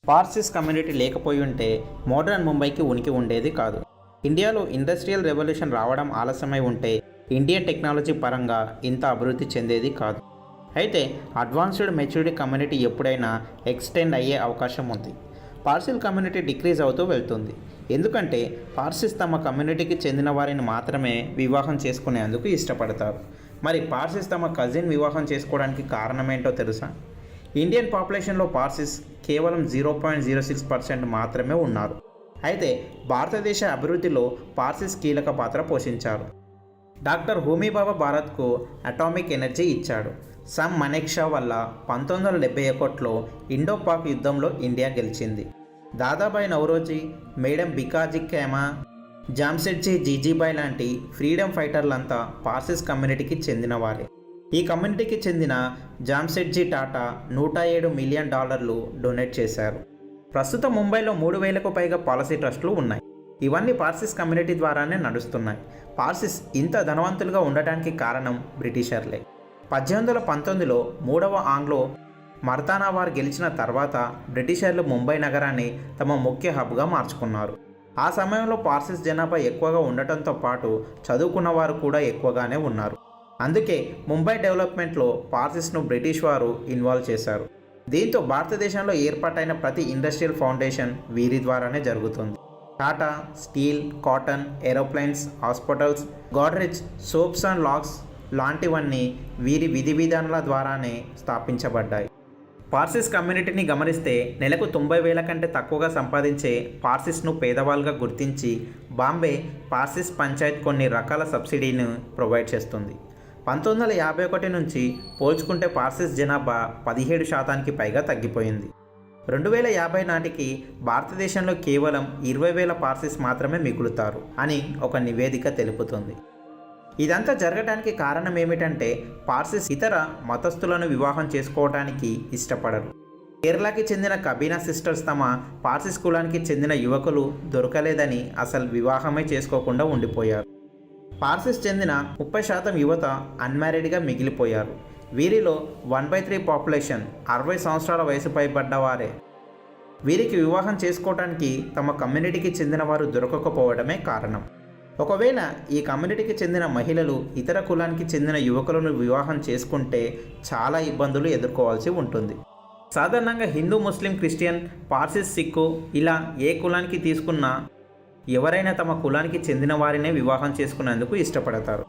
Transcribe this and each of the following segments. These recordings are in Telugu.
పార్సిస్ కమ్యూనిటీ లేకపోయి ఉంటే మోడర్న్ ముంబైకి ఉనికి ఉండేది కాదు. ఇండియాలో ఇండస్ట్రియల్ రెవల్యూషన్ రావడం ఆలస్యమై ఉంటే ఇండియన్ టెక్నాలజీ పరంగా ఇంత అభివృద్ధి చెందేది కాదు. అయితే అడ్వాన్స్డ్ మెచ్యూరిటీ కమ్యూనిటీ ఎప్పుడైనా ఎక్స్టెండ్ అయ్యే అవకాశం ఉంది. పార్సిల్ కమ్యూనిటీ డిక్రీజ్ అవుతూ వెళ్తుంది. ఎందుకంటే పార్సిస్ తమ కమ్యూనిటీకి చెందిన వారిని మాత్రమే వివాహం చేసుకునేందుకు ఇష్టపడతారు. మరి పార్సిస్ తమ కజిన్ వివాహం చేసుకోవడానికి కారణమేంటో తెలుసా? ఇండియన్ పాపులేషన్లో పార్సిస్ కేవలం 0.06% మాత్రమే ఉన్నారు. అయితే భారతదేశ అభివృద్ధిలో పార్సిస్ కీలక పాత్ర పోషించారు. డాక్టర్ హోమీ బాబా భారత్కు అటామిక్ ఎనర్జీ ఇచ్చాడు. సమ్ మనెక్షా వల్ల 1971లో ఇండో పాక్ యుద్ధంలో ఇండియా గెలిచింది. దాదాబాయి నౌరోజీ, మేడం బికాజీ ఖేమా, జామ్షెడ్జీ జీజీబాయ్ లాంటి ఫ్రీడమ్ ఫైటర్లంతా పార్సిస్ కమ్యూనిటీకి చెందినవారే. ఈ కమ్యూనిటీకి చెందిన జామ్షెడ్జీ టాటా $107 మిలియన్ డొనేట్ చేశారు. ప్రస్తుతం ముంబైలో 3000కు పైగా పాలసీ ట్రస్టులు ఉన్నాయి. ఇవన్నీ పార్సిస్ కమ్యూనిటీ ద్వారానే నడుస్తున్నాయి. పార్సిస్ ఇంత ధనవంతులుగా ఉండటానికి కారణం బ్రిటిషర్లే. 1819లో 3వ ఆంగ్లో మర్తానా వార్ గెలిచిన తర్వాత బ్రిటిషర్లు ముంబై నగరాన్ని తమ ముఖ్య హబ్గా మార్చుకున్నారు. ఆ సమయంలో పార్సిస్ జనాభా ఎక్కువగా ఉండటంతో పాటు చదువుకున్న వారు కూడా ఎక్కువగానే ఉన్నారు. అందుకే ముంబై డెవలప్మెంట్లో పార్సిస్ను బ్రిటిష్ వారు ఇన్వాల్వ్ చేశారు. దీంతో భారతదేశంలో ఏర్పాటైన ప్రతి ఇండస్ట్రియల్ ఫౌండేషన్ వీరి ద్వారానే జరుగుతుంది. Tata steel, cotton, aeroplanes, hospitals, Godrej, soaps and locks లాంటివన్నీ వీరి విధి విధానాల ద్వారానే స్థాపించబడ్డాయి. పార్సిస్ కమ్యూనిటీని గమనిస్తే నెలకు 90,000 కంటే తక్కువగా సంపాదించే పార్సిస్ను పేదవాళ్ళుగా గుర్తించి బాంబే పార్సిస్ పంచాయత్ కొన్ని రకాల సబ్సిడీని ప్రొవైడ్ చేస్తుంది. 1951 నుంచి పోల్చుకుంటే పార్సిస్ జనాభా 17% పైగా తగ్గిపోయింది. 2050 నాటికి భారతదేశంలో కేవలం 20,000 పార్సిస్ మాత్రమే మిగులుతారు అని ఒక నివేదిక తెలుపుతుంది. ఇదంతా జరగడానికి కారణం ఏమిటంటే పార్సిస్ ఇతర మతస్థులను వివాహం చేసుకోవడానికి ఇష్టపడరు. కేరళకి చెందిన కబీనా సిస్టర్స్ తమ పార్సిస్ కులానికి చెందిన యువకులు దొరకలేదని అసలు వివాహమే చేసుకోకుండా ఉండిపోయారు. పార్సిస్ చెందిన 30% యువత అన్మ్యారీడ్గా మిగిలిపోయారు. వీరిలో 1/3 పాపులేషన్ 60 సంవత్సరాల వయసు పైబడ్డవారే. వీరికి వివాహం చేసుకోవడానికి తమ కమ్యూనిటీకి చెందిన వారు దొరకకపోవడమే కారణం. ఒకవేళ ఈ కమ్యూనిటీకి చెందిన మహిళలు ఇతర కులానికి చెందిన యువకులను వివాహం చేసుకుంటే చాలా ఇబ్బందులు ఎదుర్కోవాల్సి ఉంటుంది. సాధారణంగా హిందూ, ముస్లిం, క్రిస్టియన్, పార్సిస్, సిక్కు ఇలా ఏ కులానికి తీసుకున్నా ఎవరైనా తమ కులానికి చెందిన వారినే వివాహం చేసుకునేందుకు ఇష్టపడతారు.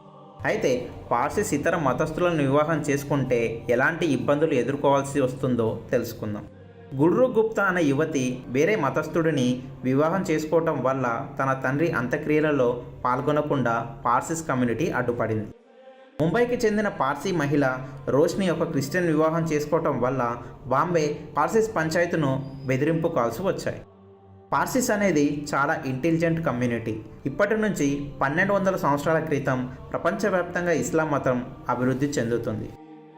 అయితే పార్సిస్ ఇతర మతస్థులను వివాహం చేసుకుంటే ఎలాంటి ఇబ్బందులు ఎదుర్కోవాల్సి వస్తుందో తెలుసుకుందాం. గుర్రు గుప్తా అనే యువతి వేరే మతస్థుడిని వివాహం చేసుకోవటం వల్ల తన తండ్రి అంత్యక్రియలలో పాల్గొనకుండా పార్సిస్ కమ్యూనిటీ అడ్డుపడింది. ముంబైకి చెందిన పార్సీ మహిళ రోష్ని ఒక క్రిస్టియన్ వివాహం చేసుకోవటం వల్ల బాంబే పార్సిస్ పంచాయతీను బెదిరింపు కాల్స్ వచ్చాయి. పార్సిస్ అనేది చాలా ఇంటెలిజెంట్ కమ్యూనిటీ. ఇప్పటి నుంచి 1200 సంవత్సరాల క్రితం ప్రపంచవ్యాప్తంగా ఇస్లాం మతం అభివృద్ధి చెందుతుంది.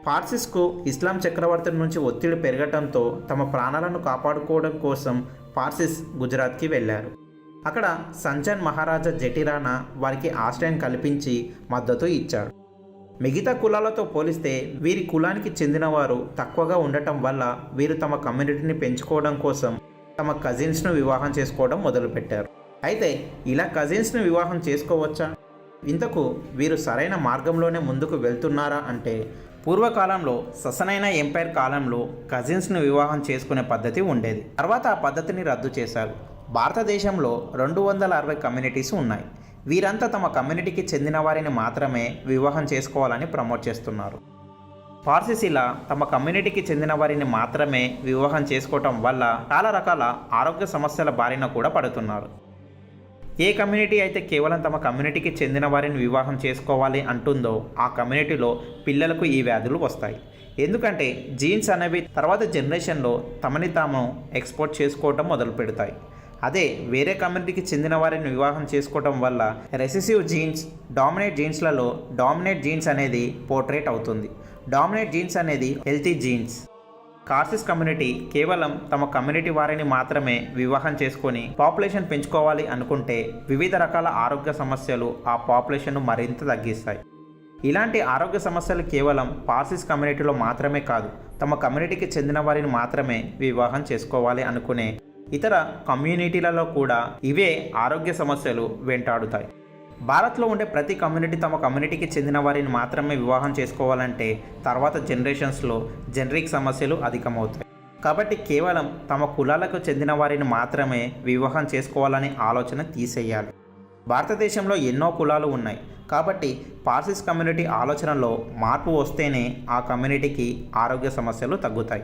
పార్సిస్కు ఇస్లాం చక్రవర్తుల నుంచి ఒత్తిడి పెరగడంతో తమ ప్రాణాలను కాపాడుకోవడం కోసం పార్సిస్ గుజరాత్కి వెళ్ళారు. అక్కడ సంజన్ మహారాజా జటిరానా వారికి ఆశ్రయం కల్పించి మద్దతు ఇచ్చాడు. మిగతా కులాలతో పోలిస్తే వీరి కులానికి చెందినవారు తక్కువగా ఉండటం వల్ల వీరు తమ కమ్యూనిటీని పెంచుకోవడం కోసం తమ కజిన్స్ను వివాహం చేసుకోవడం మొదలుపెట్టారు. అయితే ఇలా కజిన్స్ను వివాహం చేసుకోవచ్చా? ఇంతకు వీరు సరైన మార్గంలోనే ముందుకు వెళ్తున్నారా అంటే, పూర్వకాలంలో ససనైన ఎంపైర్ కాలంలో కజిన్స్ను వివాహం చేసుకునే పద్ధతి ఉండేది. తర్వాత ఆ పద్ధతిని రద్దు చేశారు. భారతదేశంలో 260 కమ్యూనిటీస్ ఉన్నాయి. వీరంతా తమ కమ్యూనిటీకి చెందిన వారిని మాత్రమే వివాహం చేసుకోవాలని ప్రమోట్ చేస్తున్నారు. పార్సిస్ ఇలా తమ కమ్యూనిటీకి చెందిన వారిని మాత్రమే వివాహం చేసుకోవటం వల్ల చాలా రకాల ఆరోగ్య సమస్యల బారిన కూడా పడుతున్నారు. ఏ కమ్యూనిటీ అయితే కేవలం తమ కమ్యూనిటీకి చెందిన వారిని వివాహం చేసుకోవాలి అంటుందో ఆ కమ్యూనిటీలో పిల్లలకు ఈ వ్యాధులు వస్తాయి. ఎందుకంటే జీన్స్ అనేవి తర్వాత జనరేషన్లో తమని తాము ఎక్స్పోర్ట్ చేసుకోవటం మొదలు పెడతాయి. అదే వేరే కమ్యూనిటీకి చెందిన వారిని వివాహం చేసుకోవటం వల్ల రెసెసివ్ జీన్స్, డామినేట్ జీన్స్లలో డామినేట్ జీన్స్ అనేది పోర్ట్రేట్ అవుతుంది. డామినేట్ జీన్స్ అనేది హెల్తీ జీన్స్. పార్సిస్ కమ్యూనిటీ కేవలం తమ కమ్యూనిటీ వారిని మాత్రమే వివాహం చేసుకొని పాపులేషన్ పెంచుకోవాలి అనుకుంటే వివిధ రకాల ఆరోగ్య సమస్యలు ఆ పాపులేషన్ను మరింత తగ్గిస్తాయి. ఇలాంటి ఆరోగ్య సమస్యలు కేవలం పార్సీస్ కమ్యూనిటీలో మాత్రమే కాదు, తమ కమ్యూనిటీకి చెందిన వారిని మాత్రమే వివాహం చేసుకోవాలి అనుకునే ఇతర కమ్యూనిటీలలో కూడా ఇవే ఆరోగ్య సమస్యలు వెంటాడుతాయి. భారత్లో ఉండే ప్రతి కమ్యూనిటీ తమ కమ్యూనిటీకి చెందిన వారిని మాత్రమే వివాహం చేసుకోవాలంటే తర్వాత జనరేషన్స్లో జెనరిక్ సమస్యలు అధికమవుతాయి. కాబట్టి కేవలం తమ కులాలకు చెందిన వారిని మాత్రమే వివాహం చేసుకోవాలనే ఆలోచన తీసేయాలి. భారతదేశంలో ఎన్నో కులాలు ఉన్నాయి కాబట్టి పార్సీస్ కమ్యూనిటీ ఆలోచనలో మార్పు వస్తేనే ఆ కమ్యూనిటీకి ఆరోగ్య సమస్యలు తగ్గుతాయి.